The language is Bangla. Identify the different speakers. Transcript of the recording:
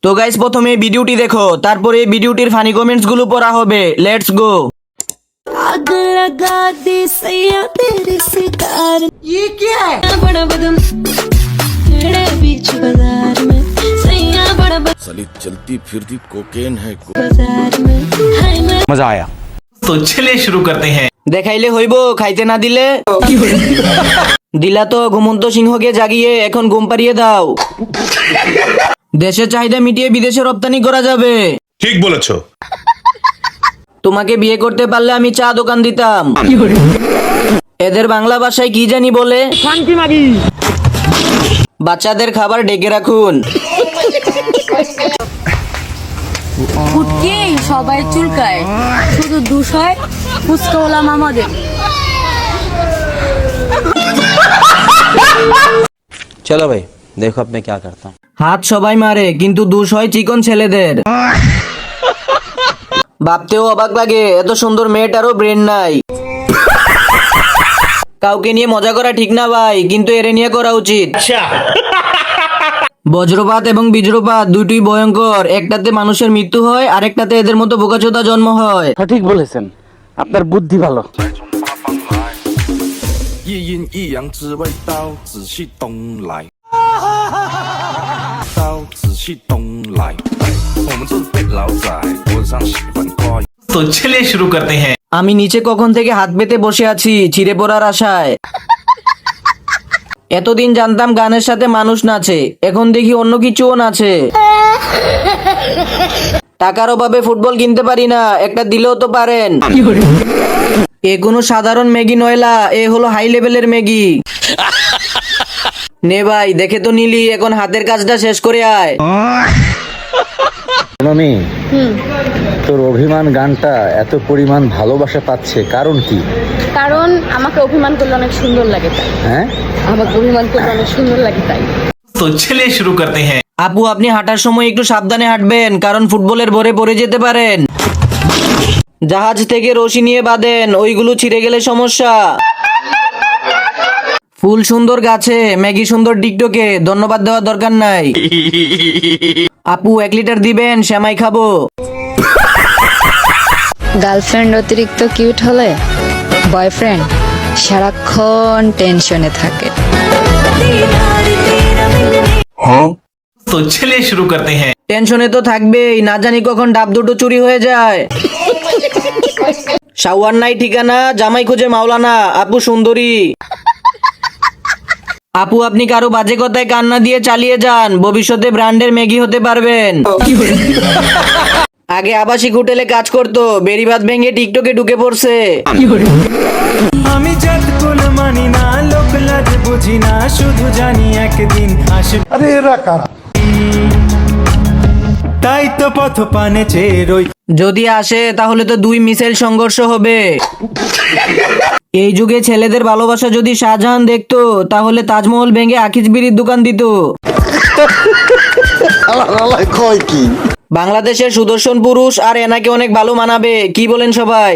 Speaker 1: তো গাইস প্রথমে ভিডিওটি দেখো, তারপরে ভিডিওটির ফানি কমেন্টস গুলো পড়া হবে। Let's go.
Speaker 2: आग लगा दे सैया तेरे सितार। ये क्या है? बड़ा बदम तेरे बीच बाजार में सैया बड़ा
Speaker 3: साली चलती फिरती कोकेन है
Speaker 2: बाजार में हाय मैं
Speaker 4: मजा आया।
Speaker 5: तो चलिए शुरू करते हैं।
Speaker 1: দেখাইলে হইব, খাইতে না দিলে দিলা তো ঘুমন্ত সিংহকে জাগিয়ে এখন ঘুম পাড়িয়ে দাও। দেশের চাহিদা মিটিয়ে বিদেশে রপ্তানি করা যাবে।
Speaker 6: ঠিক বলেছো।
Speaker 1: তোমাকে বিয়ে করতে পারলে আমি চা দোকান দিতাম। এদের বাংলা ভাষায় কি জানি বলে, বাচ্চাদের খাবার ডেকে রাখুন।
Speaker 7: ফুটকে সবাই চুলকায়, শুধু দুষ হয় ফুচকা হলাম আমাদের।
Speaker 4: चलो भाई देखो अब मैं क्या करता हूँ।
Speaker 1: হাত সবাই মারে কিন্তু দোষ হয় চিকন ছেলেদের। ভাবতেও অবাক লাগে এত সুন্দর মেয়েটারও ব্রেন নাই। কাউকে নিয়ে মজা করা ঠিক না ভাই, কিন্তু এরে নিয়ে করা উচিত। বজ্রপাত এবং বীজ্রপাত দুটোই ভয়ঙ্কর, একটাতে মানুষের মৃত্যু হয়, আরেকটাতে এদের মতো বোকাচোদা জন্ম হয়।
Speaker 4: সঠিক বলেছেন, আপনার বুদ্ধি ভালো।
Speaker 3: 一阴一阳之谓道，仔细东来，道仔细东来。我们都是被老仔，我上喜欢挂。
Speaker 5: तो चलिए शुरू करते हैं।
Speaker 1: আমি নিচে কখন থেকে হাত পেতে বসে আছি ছিঁড়ে পড়ার আশায়। এতদিন জানতাম গানের সাথে মানুষ নাচে, এখন দেখি অন্য কিছুও নাচে। টাকার অভাবে ফুটবল কিনতে পারি না, একটা দিলেও তো পারেন। এ কোনো সাধারণ ম্যাগি নয়লা, এ হলো হাই লেভেলের ম্যাগি। নে ভাই দেখে তো নিলি, এখন হাতের কাজটা শেষ করে আয়।
Speaker 8: নমি, তোর অভিমান গানটা এত পরিমাণ ভালোবাসা পাচ্ছে কারণ কি?
Speaker 7: কারণ আমাকে অভিমান করলে অনেক সুন্দর লাগে তাই।
Speaker 8: হ্যাঁ,
Speaker 7: আমাকে অভিমান করলে অনেক সুন্দর লাগে তাই।
Speaker 5: तो चलिए शुरू करते हैं।
Speaker 1: আপু আপনি হাঁটার সময় একটু সাবধানে হাঁটবেন, কারণ ফুটবলের ভরে পড়ে যেতে পারেন। জাহাজ থেকে রশি নিয়ে বাঁধেন, ওইগুলো ছিঁড়ে গেলে সমস্যা। ফুল সুন্দর গাছে, ম্যাগি সুন্দর টিকটকে, ধন্যবাদ দেওয়ার দরকার নাই। আপু 1 লিটার দিবেন, সেমাই খাবো।
Speaker 9: গার্লফ্রেন্ড অতিরিক্ত কিউট হলে বয়ফ্রেন্ড সারাক্ষণ টেনশনে থাকে।
Speaker 5: तो चलिए शुरू करते हैं।
Speaker 1: টেনশনে তো থাকবেই, না জানি কখন ডাব দুটো চুরি হয়ে যায়। শাওয়ার নাই ঠিকানা, জামাই খুঁজে মাওলানা, আপু সুন্দরী। আপু আপনি কারো বাজে কথায় কান্না দিয়ে চালিয়ে যান, ভবিষ্যতে ব্র্যান্ডের ম্যাগি হতে পারবেন। আগে আবাসিক হোটেলে কাজ করতো, বেড়িবাঁধ ভেঙে টিকটকে ঢুকে পড়ছে।
Speaker 10: আমি জাত কোন মানি না, লোক লাজ বুঝি না, শুধু জানি একদিন আসবে। আরে এরা কারা? তাই তো পথ পানে চেয়ে রই।
Speaker 1: যদি আসে তাহলে তো 2 মিসাইল সংঘর্ষ হবে। এই যুগে ছেলেদের ভালোবাসা যদি শাহজাহান দেখতো, তাহলে তাজমহল ভেঙে আকিজ বিড়ির দোকান দিত। বাংলাদেশের সুদর্শন পুরুষ আর এনাকে অনেক ভালো মানাবে, কি বলেন সবাই?